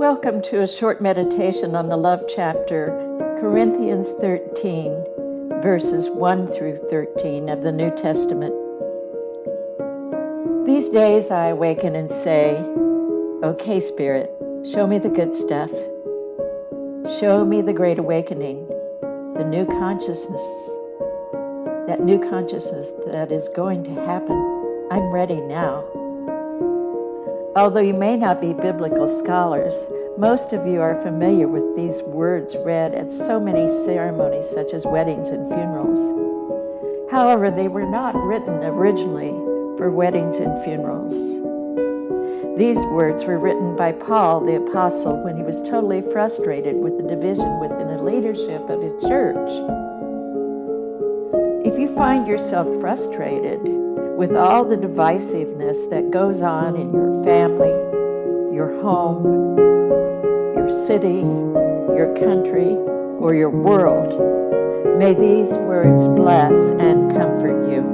Welcome to a short meditation on the love chapter, Corinthians 13, verses 1 through 13 of the New Testament. These days I awaken and say, "Okay, Spirit, show me the good stuff. Show me the great awakening, the new consciousness, that new consciousness that is going to happen. I'm ready now." Although you may not be biblical scholars, most of you are familiar with these words read at so many ceremonies such as weddings and funerals. However, they were not written originally for weddings and funerals. These words were written by Paul the Apostle when he was totally frustrated with the division within the leadership of his church. If you find yourself frustrated with all the divisiveness that goes on in your family, your home, your city, your country, or your world, may these words bless and comfort you.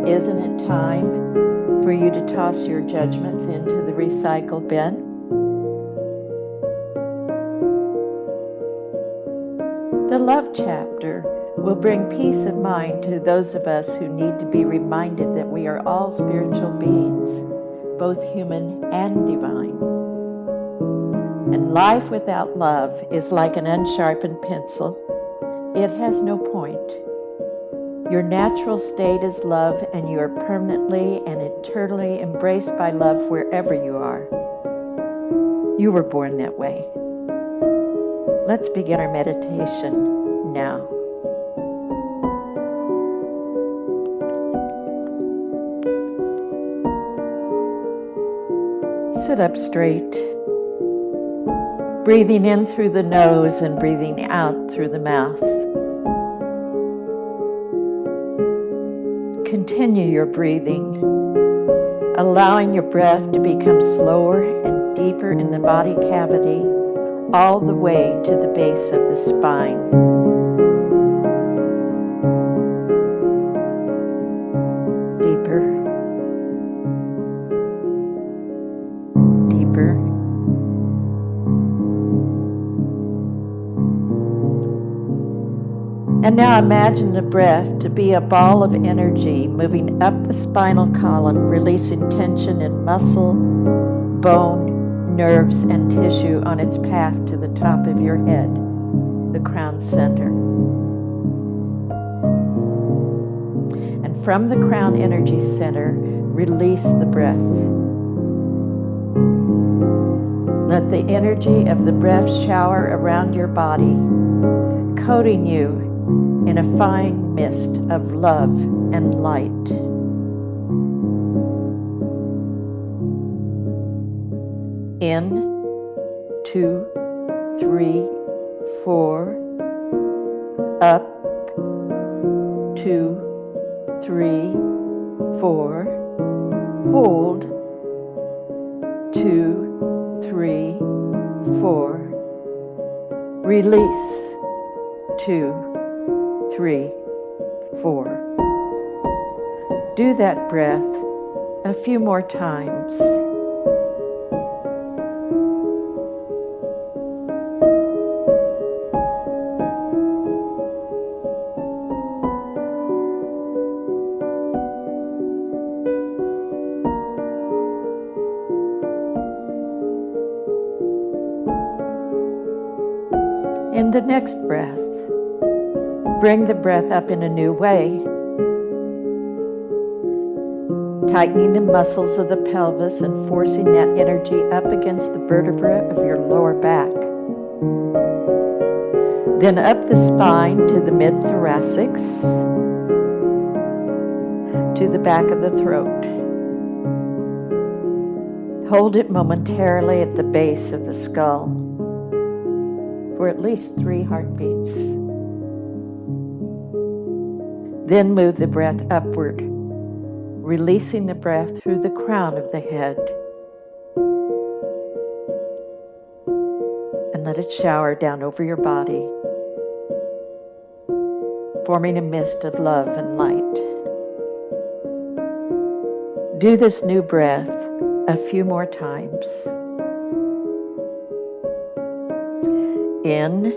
Isn't it time for you to toss your judgments into the recycle bin? The love chapter will bring peace of mind to those of us who need to be reminded that we are all spiritual beings, both human and divine. And life without love is like an unsharpened pencil. It has no point. Your natural state is love, and you are permanently and eternally embraced by love wherever you are. You were born that way. Let's begin our meditation now. Sit up straight, breathing in through the nose and breathing out through the mouth. Continue your breathing, allowing your breath to become slower and deeper in the body cavity, all the way to the base of the spine. And now imagine the breath to be a ball of energy moving up the spinal column, releasing tension in muscle, bone, nerves, and tissue on its path to the top of your head, the crown center. And from the crown energy center, release the breath. Let the energy of the breath shower around your body, coating you in a fine mist of love and light. In, 2, 3, 4. Up, 2, 3, 4. Hold, 2, 3, 4. Release, 2, 3, 4. Do that breath a few more times. In the next breath, bring the breath up in a new way, tightening the muscles of the pelvis and forcing that energy up against the vertebra of your lower back. Then up the spine to the mid-thoracics, to the back of the throat. Hold it momentarily at the base of the skull for at least 3 heartbeats. Then move the breath upward, releasing the breath through the crown of the head. And let it shower down over your body, forming a mist of love and light. Do this new breath a few more times. In,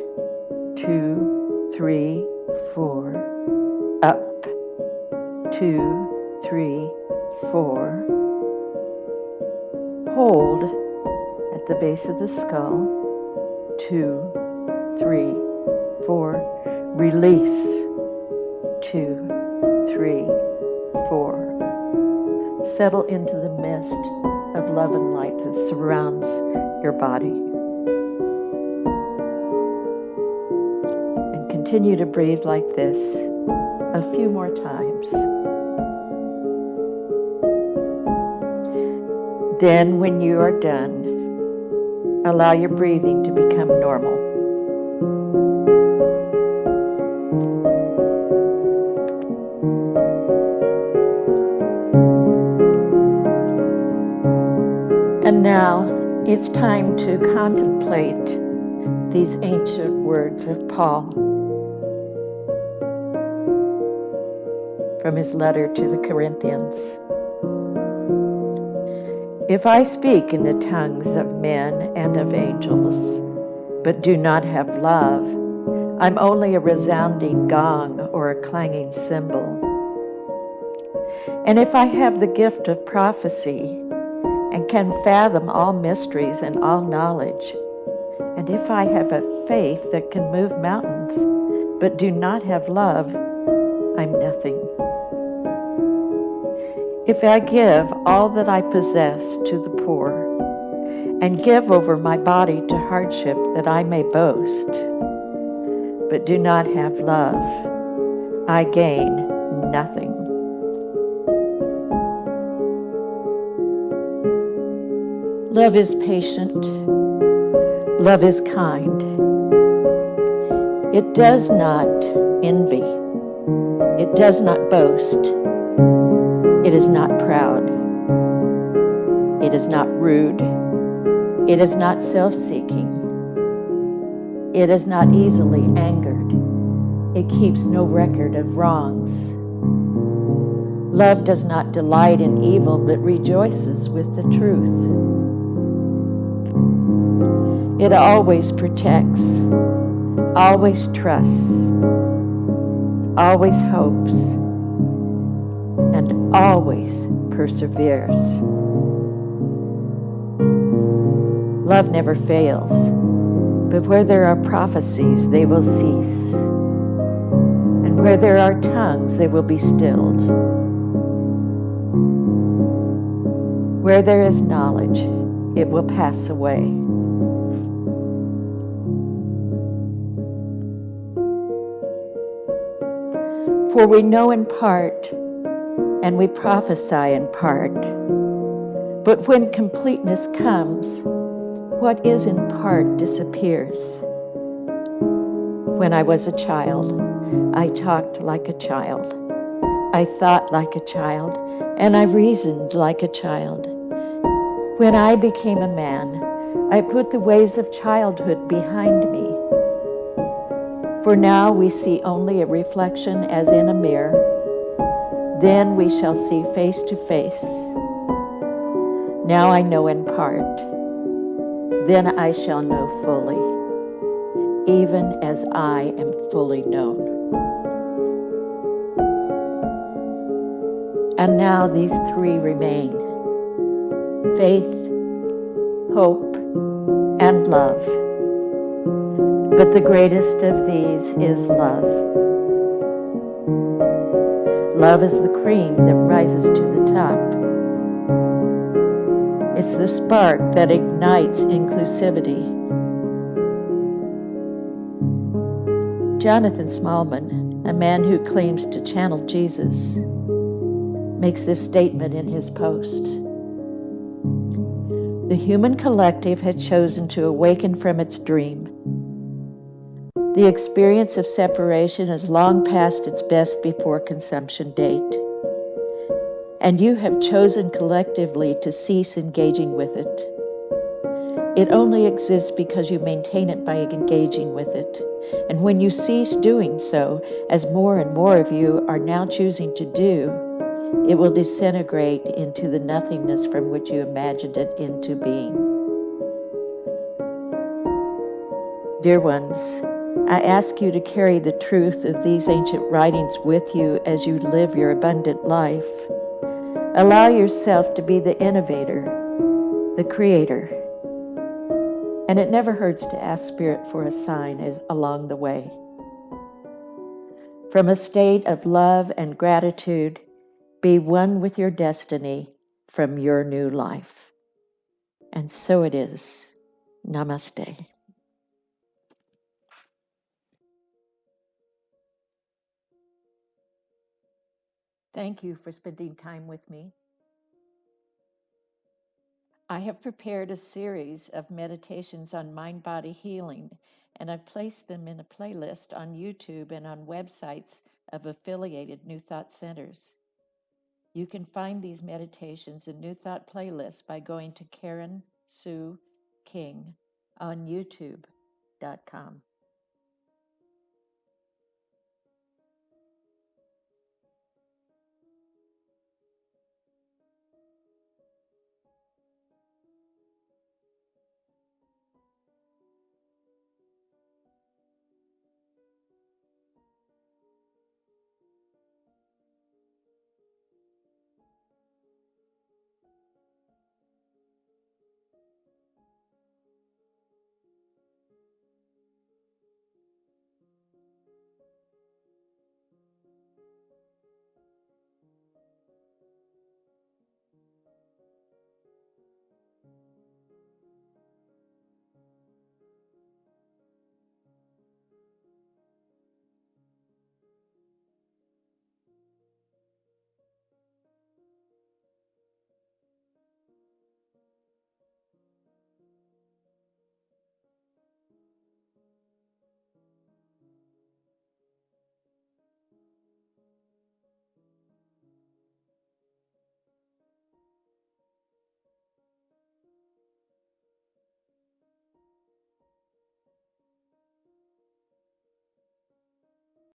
2, 3, 4. Up, 2, 3, 4. Hold at the base of the skull, 2, 3, 4. Release, 2, 3, 4. Settle into the mist of love and light that surrounds your body. And continue to breathe like this a few more times. Then, when you are done, allow your breathing to become normal. And now it's time to contemplate these ancient words of Paul from his letter to the Corinthians. If I speak in the tongues of men and of angels, but do not have love, I'm only a resounding gong or a clanging cymbal. And if I have the gift of prophecy and can fathom all mysteries and all knowledge, and if I have a faith that can move mountains, but do not have love, I'm nothing. If I give all that I possess to the poor, and give over my body to hardship that I may boast, but do not have love, I gain nothing. Love is patient. Love is kind. It does not envy. It does not boast. It is not proud. It is not rude. It is not self-seeking. It is not easily angered. It keeps no record of wrongs. Love does not delight in evil, but rejoices with the truth. It always protects, always trusts, always hopes, and always perseveres. Love never fails, but where there are prophecies, they will cease. And where there are tongues, they will be stilled. Where there is knowledge, it will pass away. For we know in part, and we prophesy in part. But when completeness comes, what is in part disappears. When I was a child, I talked like a child. I thought like a child, and I reasoned like a child. When I became a man, I put the ways of childhood behind me. For now we see only a reflection as in a mirror. Then we shall see face to face. Now I know in part. Then I shall know fully, even as I am fully known. And now these three remain: faith, hope, and love. But the greatest of these is love. Love is the cream that rises to the top. It's the spark that ignites inclusivity. Jonathan Smallman, a man who claims to channel Jesus, makes this statement in his post. The human collective had chosen to awaken from its dream. The experience of separation has long passed its best before consumption date, and you have chosen collectively to cease engaging with it. It only exists because you maintain it by engaging with it, and when you cease doing so, as more and more of you are now choosing to do, it will disintegrate into the nothingness from which you imagined it into being. Dear ones, I ask you to carry the truth of these ancient writings with you as you live your abundant life. Allow yourself to be the innovator, the creator. And it never hurts to ask Spirit for a sign along the way. From a state of love and gratitude, be one with your destiny from your new life. And so it is. Namaste. Thank you for spending time with me. I have prepared a series of meditations on mind-body healing, and I've placed them in a playlist on YouTube and on websites of affiliated New Thought centers. You can find these meditations in New Thought playlists by going to Karen Sue King on YouTube.com.